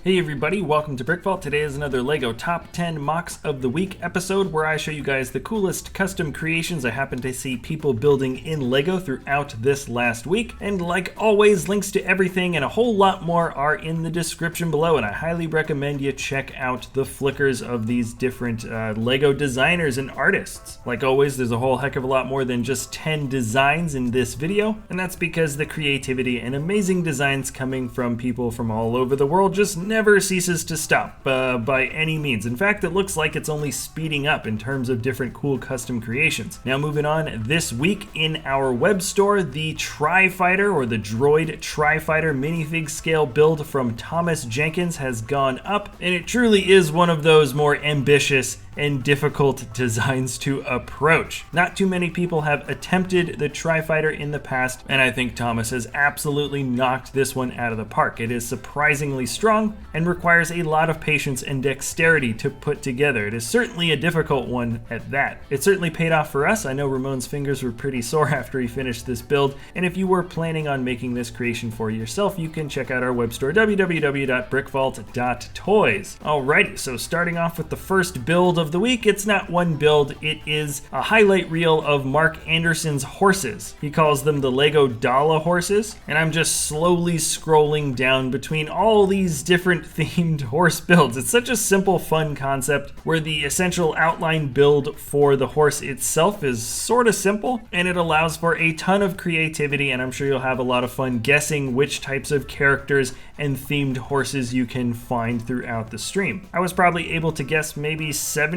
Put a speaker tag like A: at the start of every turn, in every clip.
A: Hey everybody, welcome to BrickVault. Today is another LEGO Top 10 Mocks of the Week episode where I show you guys the coolest custom creations I happen to see people building in LEGO throughout this last week. And like always, links to everything and a whole lot more are in the description below, and I highly recommend you check out the flickers of these different LEGO designers and artists. Like always, there's a whole heck of a lot more than just 10 designs in this video, and that's because the creativity and amazing designs coming from people from all over the world just never ceases to stop by any means. In fact, it looks like it's only speeding up in terms of different cool custom creations. Now moving on, this week in our web store, the Tri-Fighter or the Droid Tri-Fighter minifig scale build from Thomas Jenkins has gone up, and it truly is one of those more ambitious and difficult designs to approach. Not too many people have attempted the Tri-Fighter in the past, and I think Thomas has absolutely knocked this one out of the park. It is surprisingly strong and requires a lot of patience and dexterity to put together. It is certainly a difficult one at that. It certainly paid off for us. I know Ramon's fingers were pretty sore after he finished this build, and if you were planning on making this creation for yourself, you can check out our web store, www.brickvault.toys. Alrighty, so starting off with the first build of the week, it's not one build, it is a highlight reel of Mark Anderson's horses. He calls them the Lego Dala horses, and I'm just slowly scrolling down between all these different themed horse builds. It's such a simple, fun concept where the essential outline build for the horse itself is sort of simple, and it allows for a ton of creativity, and I'm sure you'll have a lot of fun guessing which types of characters and themed horses you can find throughout the stream. I was probably able to guess maybe 75%.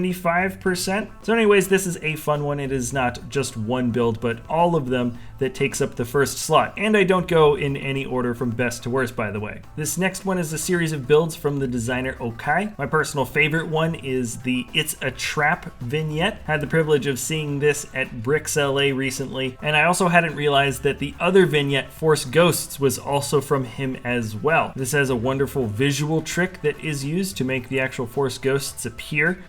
A: So anyways, this is a fun one. It is not just one build, but all of them that takes up the first slot. And I don't go in any order from best to worst, by the way. This next one is a series of builds from the designer Okai. My personal favorite one is the It's a Trap vignette. Had the privilege of seeing this at Bricks LA recently, and I also hadn't realized that the other vignette, Force Ghosts, was also from him as well. This has a wonderful visual trick that is used to make the actual Force Ghosts appear,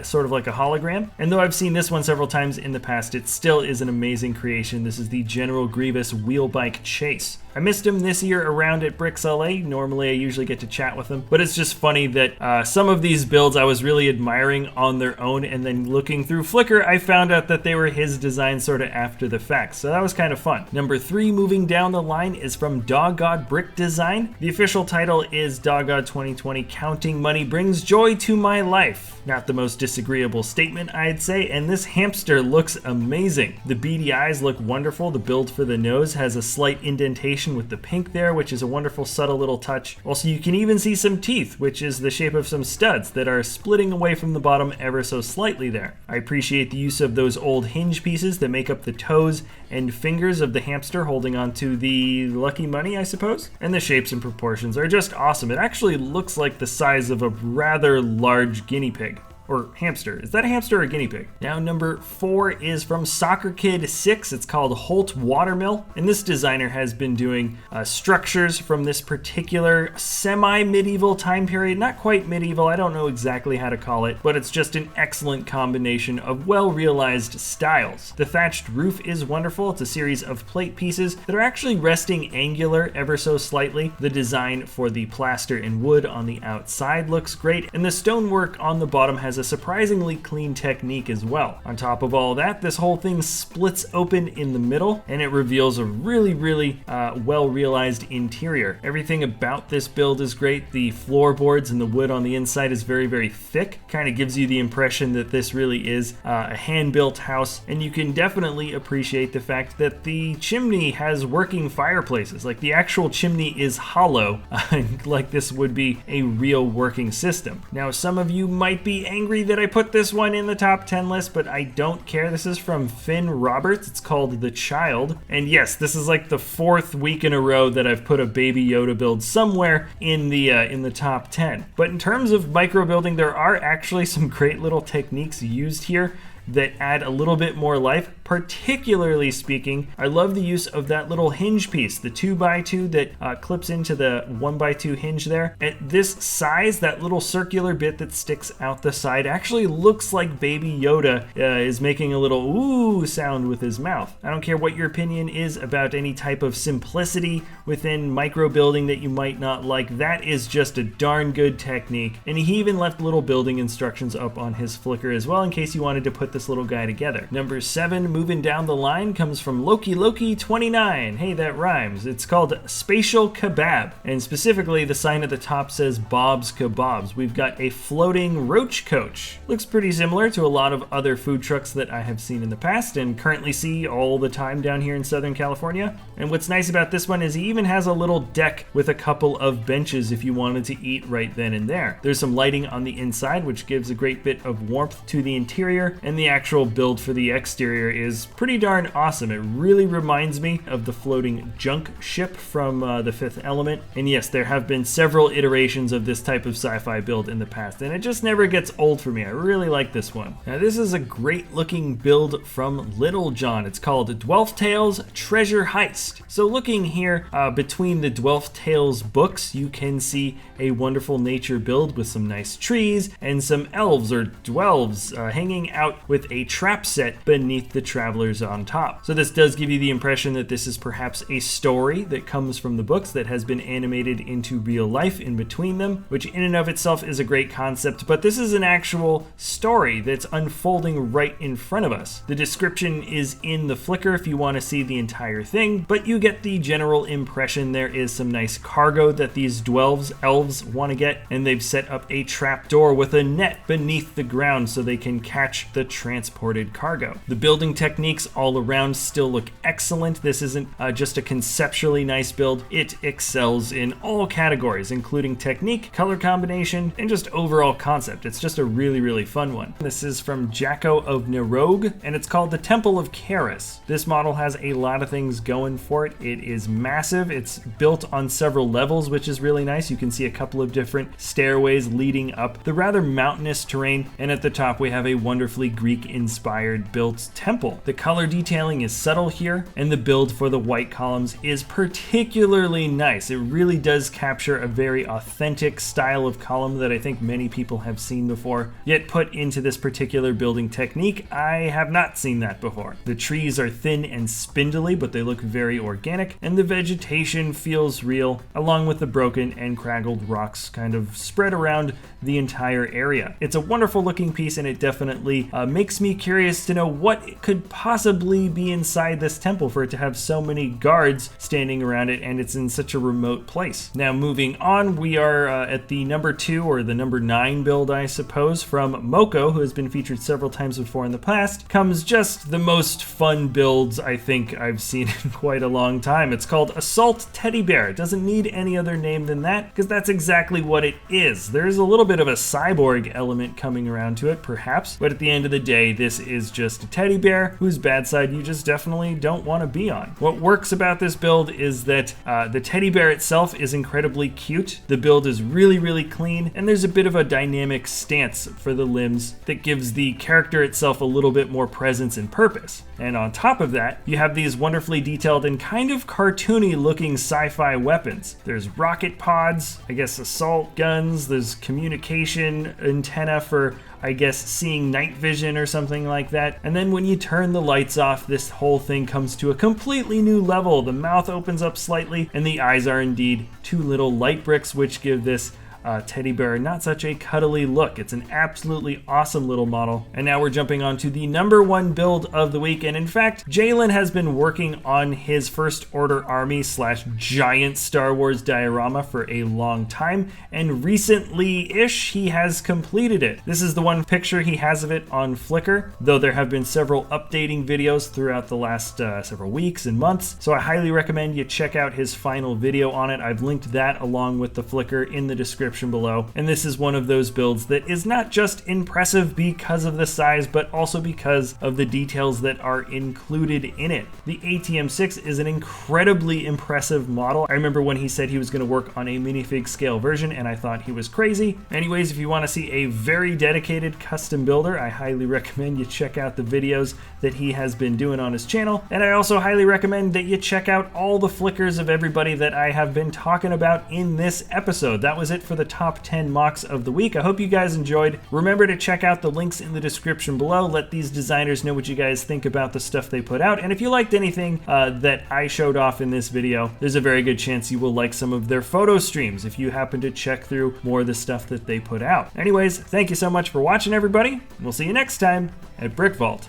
A: sort of like a hologram. And though I've seen this one several times in the past, it still is an amazing creation. This is the General Grievous wheel bike chase. I missed him this year around at Bricks LA. Normally I usually get to chat with him, but it's just funny that some of these builds I was really admiring on their own, and then looking through Flickr I found out that they were his design sort of after the fact, so that was kind of fun. Number 3 moving down the line is from DOGOD Brick Design. The official title is DOGOD 2020 Counting Money Brings Joy to My Life. Not the most disagreeable statement, I'd say, and this hamster looks amazing. The beady eyes look wonderful. The build for the nose has a slight indentation with the pink there, which is a wonderful subtle little touch. Also, you can even see some teeth, which is the shape of some studs that are splitting away from the bottom ever so slightly there. I appreciate the use of those old hinge pieces that make up the toes and fingers of the hamster holding onto the lucky money, I suppose. And the shapes and proportions are just awesome. It actually looks like the size of a rather large guinea pig. Or hamster. Is that a hamster or a guinea pig? Now number 4 is from Soccer Kid 6. It's called Holt Watermill, and this designer has been doing structures from this particular semi-medieval time period. Not quite medieval, I don't know exactly how to call it, but it's just an excellent combination of well-realized styles. The thatched roof is wonderful. It's a series of plate pieces that are actually resting angular ever so slightly. The design for the plaster and wood on the outside looks great, and the stonework on the bottom has a surprisingly clean technique as well. On top of all that, this whole thing splits open in the middle, and it reveals a really well realized interior. Everything about this build is great. The floorboards and the wood on the inside is very thick. Kind of gives you the impression that this really is a hand-built house, and you can definitely appreciate the fact that the chimney has working fireplaces. Like the actual chimney is hollow, like this would be a real working system. Now some of you might be angry that I put this one in the top 10 list, but I don't care. This is from Finn Roberts. It's called The Child. And yes, this is like the 4th week in a row that I've put a Baby Yoda build somewhere in the top 10. But in terms of micro building, there are actually some great little techniques used here that add a little bit more life, Particularly speaking, I love the use of that little hinge piece, the 2x2 that clips into the 1x2 hinge there. At this size, that little circular bit that sticks out the side actually looks like Baby Yoda is making a little ooh sound with his mouth. I don't care what your opinion is about any type of simplicity within micro building that you might not like. That is just a darn good technique. And he even left little building instructions up on his Flickr as well in case you wanted to put this little guy together. Number 7, moving down the line, comes from Loki29. Hey, that rhymes. It's called Spatial Kebab, and specifically the sign at the top says Bob's Kebabs. We've got a floating roach coach. Looks pretty similar to a lot of other food trucks that I have seen in the past and currently see all the time down here in Southern California. And what's nice about this one is he even has a little deck with a couple of benches if you wanted to eat right then and there. There's some lighting on the inside, which gives a great bit of warmth to the interior, and the actual build for the exterior is pretty darn awesome. It really reminds me of the floating junk ship from The Fifth Element. And yes, there have been several iterations of this type of sci-fi build in the past, and it just never gets old for me. I really like this one. Now, this is a great looking build from LittleJohn. It's called Dwelf Tales Treasure Heist. So looking here between the Dwelf Tales books, you can see a wonderful nature build with some nice trees and some elves or dwelves hanging out with a trap set beneath the travelers on top. So this does give you the impression that this is perhaps a story that comes from the books that has been animated into real life in between them, which in and of itself is a great concept, but this is an actual story that's unfolding right in front of us. The description is in the Flickr if you want to see the entire thing, but you get the general impression there is some nice cargo that these elves want to get, and they've set up a trap door with a net beneath the ground so they can catch the transported cargo. The building techniques all around still look excellent. This isn't just a conceptually nice build. It excels in all categories, including technique, color combination, and just overall concept. It's just a really, really fun one. This is from Jako of Nerogue, and it's called the Temple of Caerus. This model has a lot of things going for it. It is massive. It's built on several levels, which is really nice. You can see a couple of different stairways leading up the rather mountainous terrain, and at the top we have a wonderfully Greek-inspired built temple. The color detailing is subtle here, and the build for the white columns is particularly nice. It really does capture a very authentic style of column that I think many people have seen before, yet put into this particular building technique, I have not seen that before. The trees are thin and spindly, but they look very organic, and the vegetation feels real, along with the broken and craggled rocks kind of spread around the entire area. It's a wonderful looking piece, and it definitely makes me curious to know what could possibly be inside this temple for it to have so many guards standing around it, and it's in such a remote place. Now moving on, we are at the number 2 or the number 9 build, I suppose, from Moko, who has been featured several times before in the past. Comes just the most fun builds I think I've seen in quite a long time. It's called Assault Teddy Bear. It doesn't need any other name than that, because that's exactly what it is. There's a little bit of a cyborg element coming around to it, perhaps, but at the end of the day, this is just a teddy bear whose bad side you just definitely don't want to be on. What works about this build is that the teddy bear itself is incredibly cute. The build is really, really clean, and there's a bit of a dynamic stance for the limbs that gives the character itself a little bit more presence and purpose. And on top of that, you have these wonderfully detailed and kind of cartoony looking sci-fi weapons. There's rocket pods, I guess assault guns, there's communication antenna for, I guess, seeing night vision or something like that. And then when you turn the lights off, this whole thing comes to a completely new level. The mouth opens up slightly, and the eyes are indeed 2 little light bricks, which give this teddy bear not such a cuddly look. It's an absolutely awesome little model. And now we're jumping on to the number 1 build of the week. And in fact, Jhaelon has been working on his First Order Army / giant Star Wars diorama for a long time, and recently-ish he has completed it. This is the one picture he has of it on Flickr, though there have been several updating videos throughout the last several weeks and months, so I highly recommend you check out his final video on it. I've linked that along with the Flickr in the description description below. And this is one of those builds that is not just impressive because of the size, but also because of the details that are included in it. The ATM6 is an incredibly impressive model. I remember when he said he was going to work on a minifig scale version, and I thought he was crazy. Anyways, if you want to see a very dedicated custom builder, I highly recommend you check out the videos that he has been doing on his channel. And I also highly recommend that you check out all the flickers of everybody that I have been talking about in this episode. That was it for the top 10 MOCs of the week. I hope you guys enjoyed. Remember to check out the links in the description below. Let these designers know what you guys think about the stuff they put out. And if you liked anything that I showed off in this video, there's a very good chance you will like some of their photo streams if you happen to check through more of the stuff that they put out. Anyways, thank you so much for watching, everybody. We'll see you next time at BrickVault.